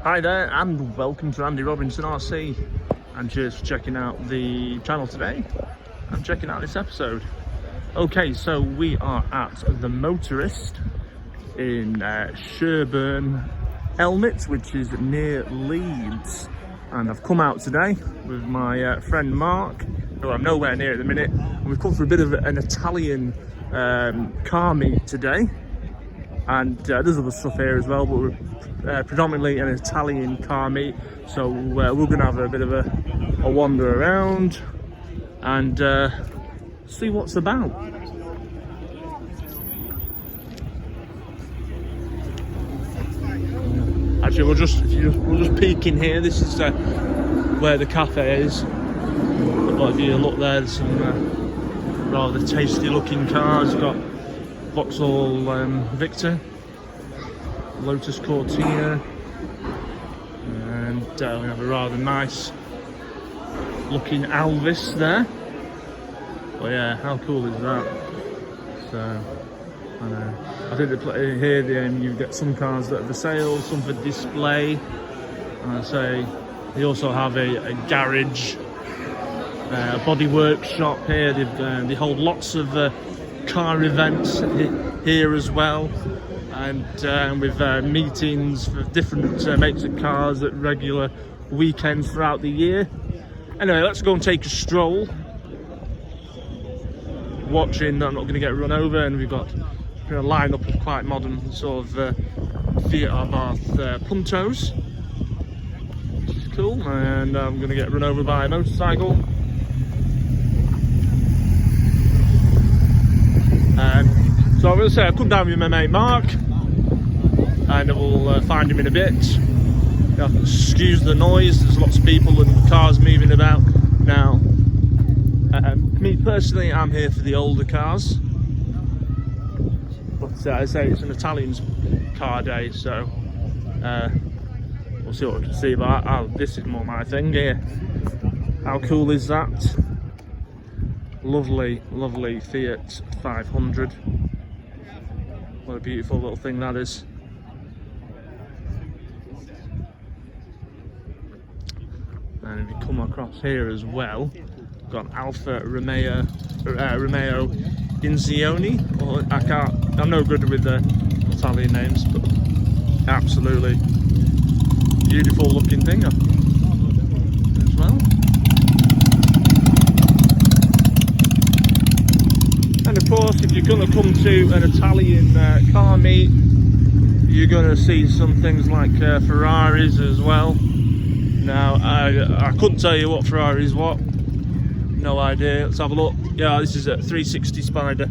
Hi there and welcome to Andy Robinson RC, and cheers for checking out the channel today and checking out this episode. Okay, so we are at the Motorist in Shelby, Elmet, which is near Leeds, and I've come out today with my friend Mark, who I'm nowhere near at the minute, and we've come for a bit of an Italian car meet today. And there's other stuff here as well, but we're predominantly an Italian car meet, so we're going to have a bit of a wander around and see what's about. Actually, we'll just peek in here. This is where the cafe is. But if you look there, there's some rather tasty-looking cars. You've got Vauxhall Victor, Lotus Cortina, and we have a rather nice looking Alvis there. But yeah, how cool is that? So I think here you get some cars that are for sale, some for display. And I say they also have a garage, a body workshop here. They hold lots of car events here as well, and with meetings for different makes of cars at regular weekends throughout the year. Anyway, let's go and take a stroll, watching that I'm not going to get run over, and we've got a line-up of quite modern sort of Fiat Puntos, which is cool, and I'm going to get run over by a motorcycle. So I'm going to say I'll come down with my mate Mark, and we'll find him in a bit. You have to excuse the noise, there's lots of people and cars moving about now. Me personally, I'm here for the older cars, but I say it's an Italian car day, so we'll see what we can see. But this is more my thing here. How cool is that? Lovely, lovely Fiat 500. What a beautiful little thing that is. And if you come across here as well, we've got Alfa Romeo Incioni. Or I'm no good with the Italian names, but absolutely beautiful looking thing as well. And of course, if you're going to come to an Italian car meet, you're going to see some things like Ferraris as well. Now, I couldn't tell you what Ferrari's what. No idea. Let's have a look. Yeah, this is a 360 Spider.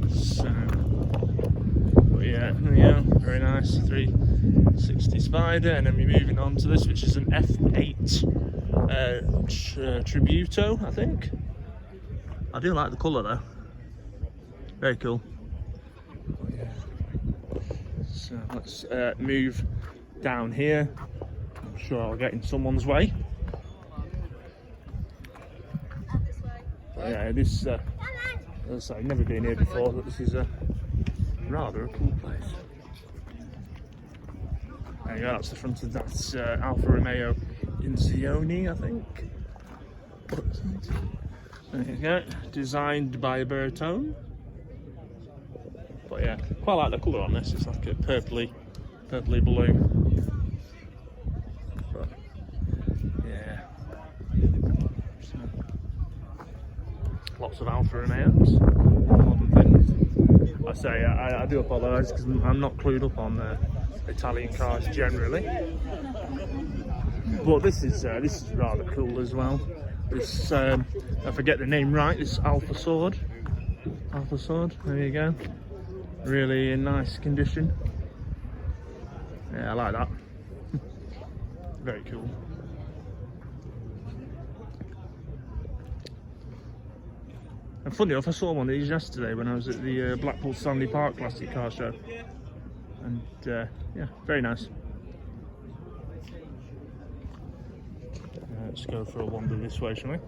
So, but yeah, there we go. Very nice 360 Spider, and then we're moving on to this, which is an F8. Tributo, I think. I do like the colour though. Very cool. So let's move down here. I'm sure I'll get in someone's way. But yeah, this as I say, I've never been here before, but this is rather a cool place. There you go, that's the front of that Alfa Romeo Incioni, I think. There you go, designed by Bertone. But yeah, quite like the colour on this. It's like a purpley blue. But yeah, so, lots of Alfa Romeos, modern things. I say I do apologise because I'm not clued up on Italian cars generally. But this is rather cool as well. This I forget the name right. This Alfa Sword. There you go. Really in nice condition. Yeah, I like that. Very cool. And funny enough, I saw one of these yesterday when I was at the Blackpool Stanley Park Classic Car Show. And yeah, very nice. Let's go for a wander this way, shall we?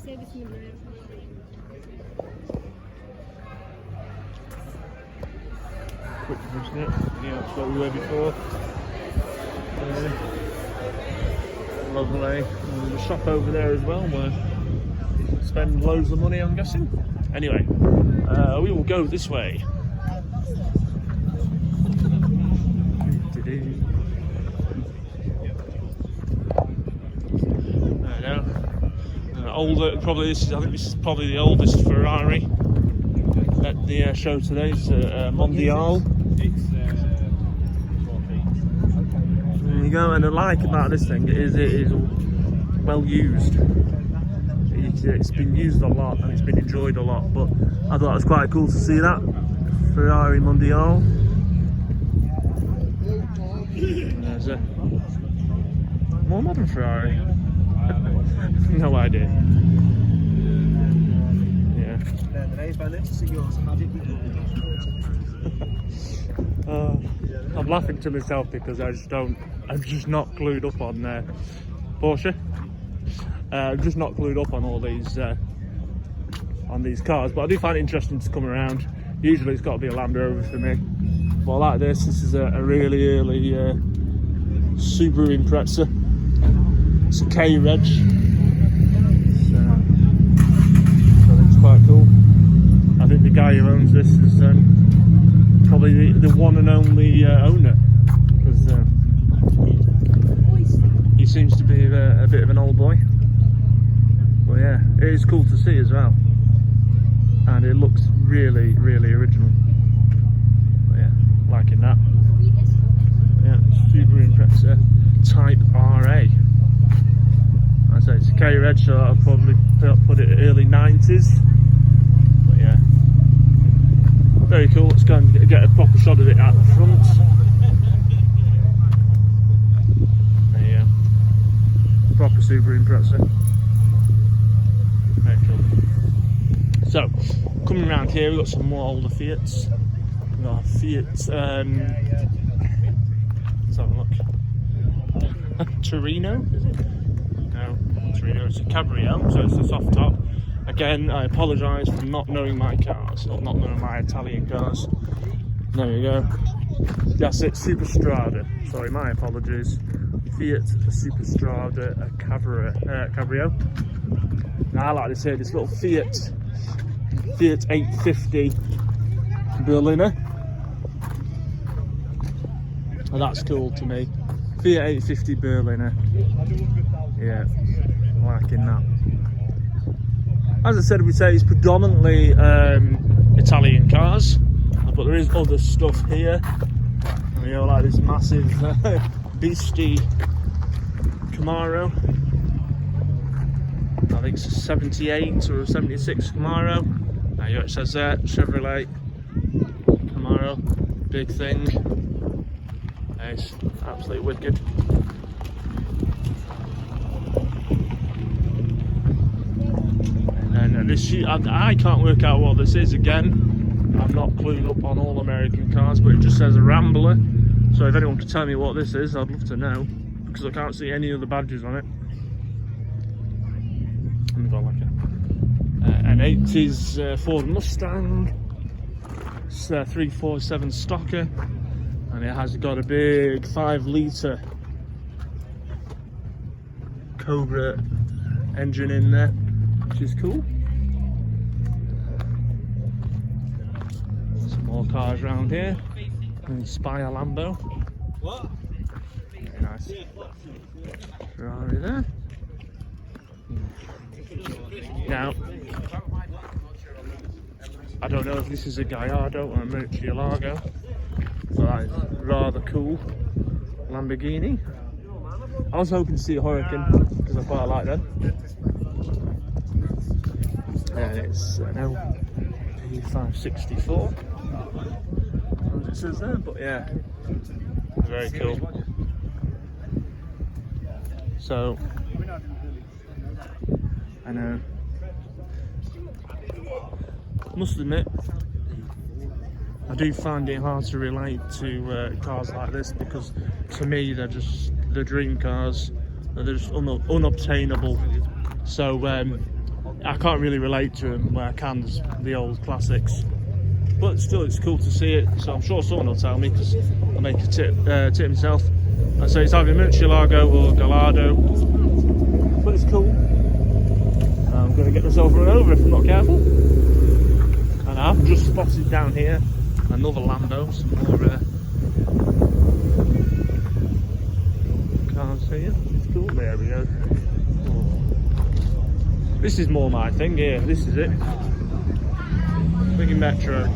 Quick, isn't it? Yeah, that's what we were before. Lovely. And there's a shop over there as well where you spend loads of money, I'm guessing. Anyway, we will go this way. Older, probably this is. I think this is probably the oldest Ferrari at the show today. It's Mondial. There you go. And I like about this thing is it is well used. It's been used a lot and it's been enjoyed a lot. But I thought it was quite cool to see that Ferrari Mondial. And there's a more modern Ferrari. No idea. Yeah. I'm laughing to myself because I'm just not clued up on Porsche. I'm just not clued up on all these cars, but I do find it interesting to come around. Usually it's got to be a Land Rover for me, but like this is a really early Subaru Impreza. It's a K-Reg, so it's quite cool. I think the guy who owns this is probably the one and only owner, because he seems to be a bit of an old boy. But yeah, it is cool to see as well, and it looks really, really original. But yeah, liking that. Yeah, Subaru Impreza Type RA. I say it's a K-Reg, so I'll probably put it early 90s. But yeah, very cool. Let's go and get a proper shot of it at the front. There you go. Proper Subaru Impreza. Very cool. So, coming around here, we've got some more older Fiats. We've got a Fiat, let's have a look. Torino, is it? No, Torino, it's a Cabrio, so it's a soft top. Again, I apologise for not knowing my cars, or not knowing my Italian cars. There you go. That's it, Superstrada. Sorry, my apologies. Fiat Superstrada, a Cabrio. Now I like to say this little Fiat 850 Berliner. Oh, that's cool to me. Fiat 850 Berliner. Yeah, liking that. As I said, we say it's predominantly Italian cars, but there is other stuff here. You know, like this massive beastie Camaro. I think it's a 78 or a 76 Camaro. Now it says there, Chevrolet Camaro, big thing. It's absolutely wicked. And this, I can't work out what this is again. I'm not clued up on all American cars, but it just says a Rambler. So if anyone could tell me what this is, I'd love to know, because I can't see any other badges on it. And we've got like an 80s Ford Mustang. It's a 347 stocker, and it has got a big 5-litre Cobra engine in there, which is cool. Some more cars around here. And Spire Lambo. What? Very nice. Ferrari there. Now, I don't know if this is a Gallardo or a Murcielago, but that is rather cool. Lamborghini. I was hoping to see a Huracan because I quite like them. And it's an LP564. As it says there, but yeah, very cool. So, I know. Must admit, I do find it hard to relate to cars like this, because to me they're just the dream cars. They're just unobtainable. So I can't really relate to them where I can the old classics. But still, it's cool to see it. So I'm sure someone will tell me because I'll make a tip myself. I say it's either Murcielago or Gallardo, but it's cool. I'm going to get myself run over if I'm not careful. And I've just spotted down here another Lambo, some more cars here. It's cool. There we go. Oh. This is more my thing here. This is it. Big Metro.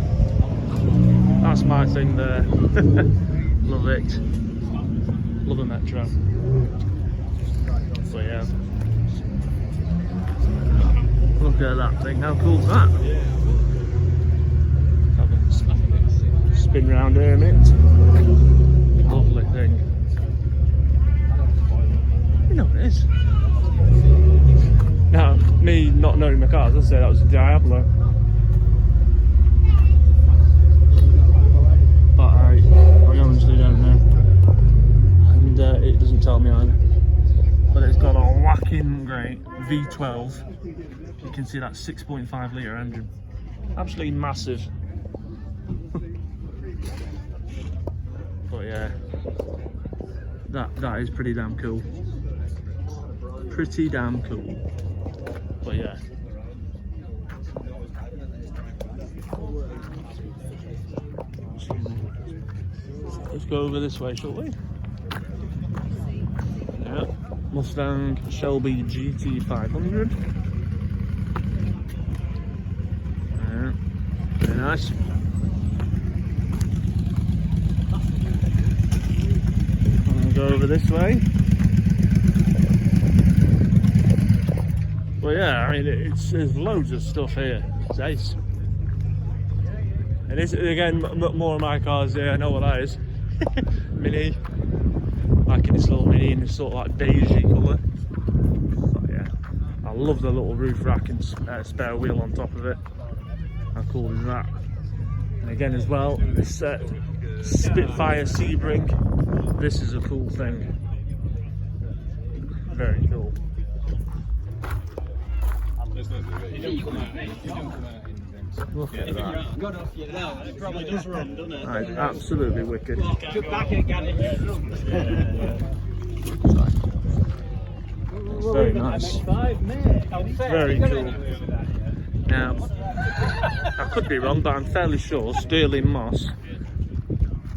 That's my thing there. Love it. Love a Metro. So yeah. Look at that thing. How cool is that? Have a spin round Elmet. Lovely thing. You know what it is. Now, me not knowing my cars, I'd say that was a Diablo. But I honestly don't know. And it doesn't tell me either. But it's got a whacking great V12. You can see that 6.5 litre engine. Absolutely massive. But yeah, that is pretty damn cool. Pretty damn cool. But yeah. Let's go over this way, shall we? Yeah. Mustang Shelby GT500. Yeah. Very nice. And go over this way. Well, yeah, I mean, there's loads of stuff here. It's ace. And this, again, more of my cars here, I know what that is. Mini. Like in this little Mini in this sort of like beigey colour. But yeah, I love the little roof rack and spare wheel on top of it. How cool is that? And again as well, this Spitfire Sebring. This is a cool thing. Very cool. Look at that. It probably does run, doesn't it? Right, absolutely wicked. It's very nice. Very cool. Now, I could be wrong, but I'm fairly sure Sterling Moss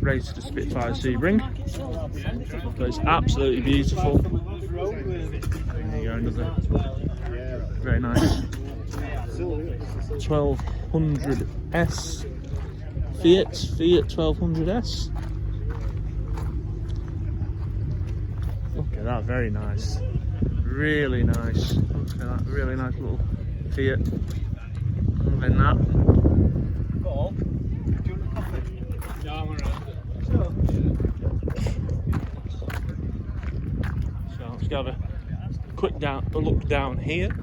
raced a Spitfire Sebring. But it's absolutely beautiful. There you go, another. Very nice. 1200S Fiat 1200S. Look at that, very nice, really nice. Look at that, really nice little Fiat. Loving that. So let's have a quick look down here.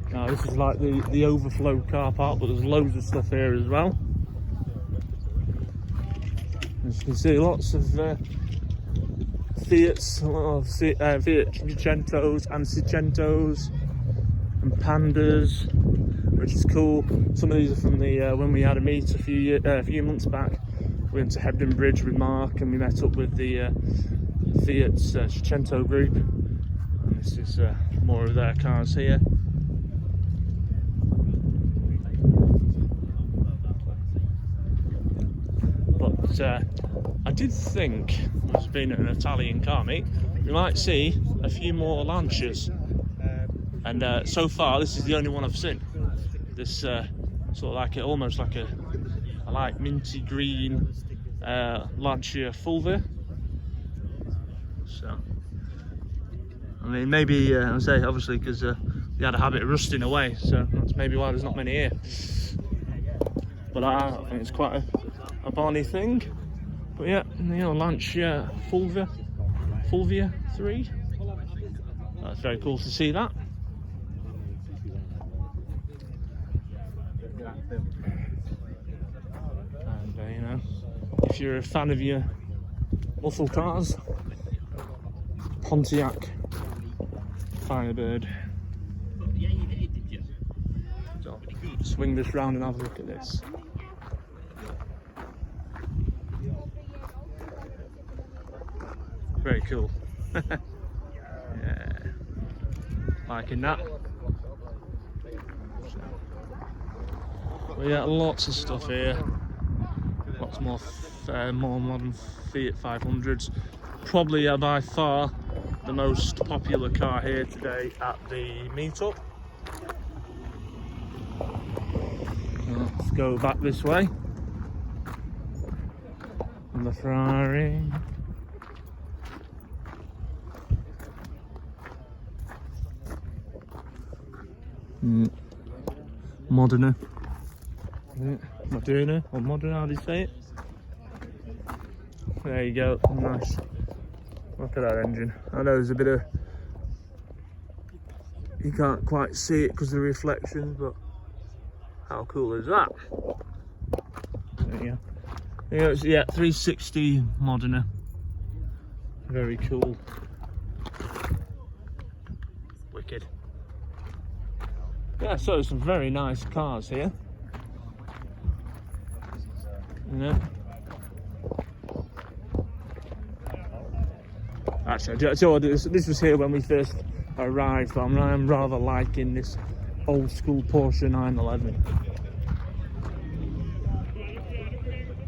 Now this is like the overflow car park, but there's loads of stuff here as well. As you can see, lots of Fiats, a lot of Fiat Cinquecentos and Seicentos and Pandas, which is cool. Some of these are from the when we had a meet a few months back. We went to Hebden Bridge with Mark and we met up with the Fiat Cinquecento group. And this is more of their cars here. I did think, as being an Italian car meet, we might see a few more Lancias, and so far this is the only one I've seen. This sort of like almost like a light minty green Lancia Fulvia. So I mean, maybe I say obviously because they had a habit of rusting away, so that's maybe why there's not many here. But I think it's quite a bonny thing. But yeah, you know, Lancia Fulvia 3. That's very cool to see that. And you know, if you're a fan of your muscle cars, Pontiac Firebird. So swing this round and have a look at this. Very cool. Yeah, liking that. Well, yeah, lots of stuff here. Lots more modern Fiat 500s. Probably by far the most popular car here today at the meetup. Let's go back this way. And the Ferrari. Moderna. Moderna, or Modern, how do you say it? There you go, nice. Look at that engine. I know there's a bit of, you can't quite see it because of the reflections, but how cool is that? There you go. Yeah, 360 Moderna. Very cool. Wicked. Yeah, so some very nice cars here. Yeah. Actually, this was here when we first arrived, but I'm rather liking this old school Porsche 911.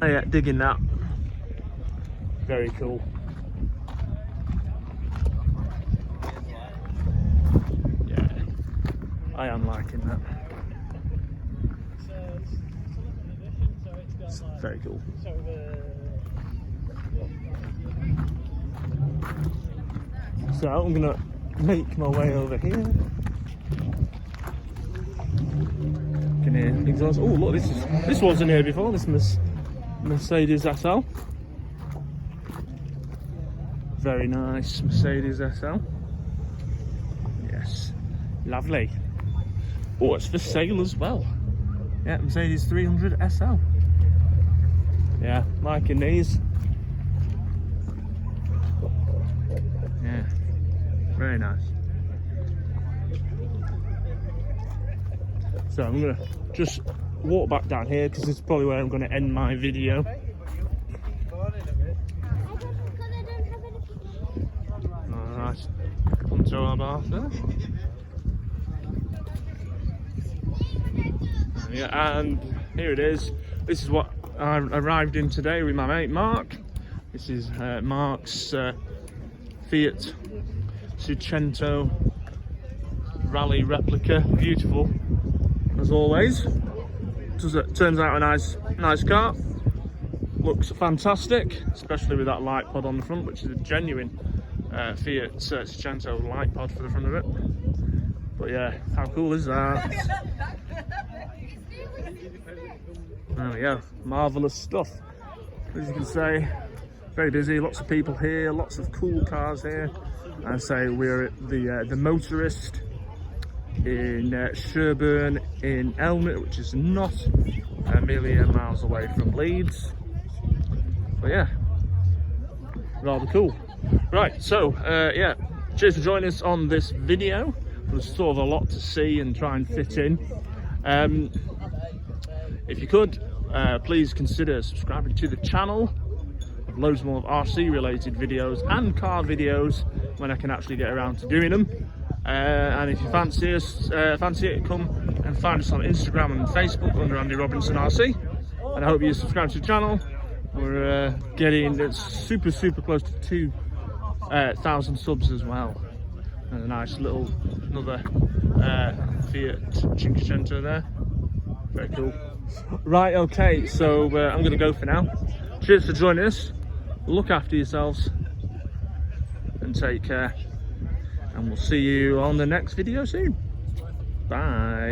Oh yeah, digging that. Very cool. Yeah, I am liking that. It's very cool. So I'm gonna make my way over here. Can hear exhaust. Oh look, this wasn't here before. This Mercedes SL. Very nice Mercedes SL. Yes, lovely. Oh, it's for sale as well. Yeah, Mercedes 300 SL. Yeah, liking these. Yeah, very nice. So I'm gonna just walk back down here because this is probably where I'm gonna end my video. Alright, onto our bar there. Yeah, and here it is. This is what I arrived in today with my mate Mark. This is Mark's Fiat Seicento rally replica. Beautiful as always. Turns out a nice car. Looks fantastic, especially with that light pod on the front, which is a genuine Fiat Seicento light pod for the front of it. But yeah, how cool is that? There we go, marvellous stuff. As you can say, very busy, lots of people here, lots of cool cars here. I say we're at the Motorist in Shelby in Elmet, which is not a million miles away from Leeds. But yeah, rather cool. Right, so yeah, cheers for joining us on this video. There's sort of a lot to see and try and fit in. If you could, please consider subscribing to the channel. Loads more of RC related videos and car videos when I can actually get around to doing them. And if you fancy it, come and find us on Instagram and Facebook under Andy Robinson RC. And I hope you subscribe to the channel. We're getting super close to 2,000 subs as well. And a nice little another Fiat Cinquecento there. Very cool. Right, okay, so I'm going to go for now. Cheers for joining us. Look after yourselves and take care. And we'll see you on the next video soon. Bye.